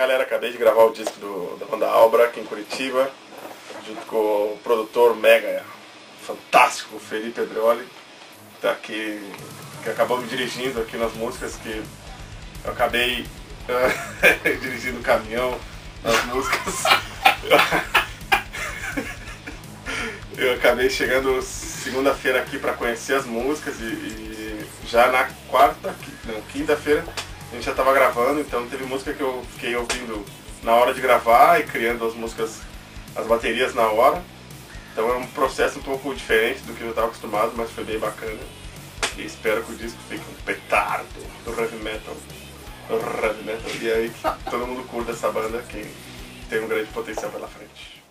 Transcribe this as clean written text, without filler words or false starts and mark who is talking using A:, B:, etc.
A: galera, acabei de gravar o disco da banda Albra aqui em Curitiba, junto com o produtor mega fantástico Felipe Pedroli, tá aqui, que acabou me dirigindo aqui nas músicas, que eu acabei dirigindo o caminhão nas músicas. Eu acabei chegando segunda-feira aqui para conhecer as músicas e já na quinta-feira a gente já estava gravando, então teve música que eu fiquei ouvindo na hora de gravar e criando as músicas, as baterias na hora. Então é um processo um pouco diferente do que eu estava acostumado, mas foi bem bacana. E espero que o disco fique um petardo do heavy metal. E aí que todo mundo curta essa banda que tem um grande potencial pela frente.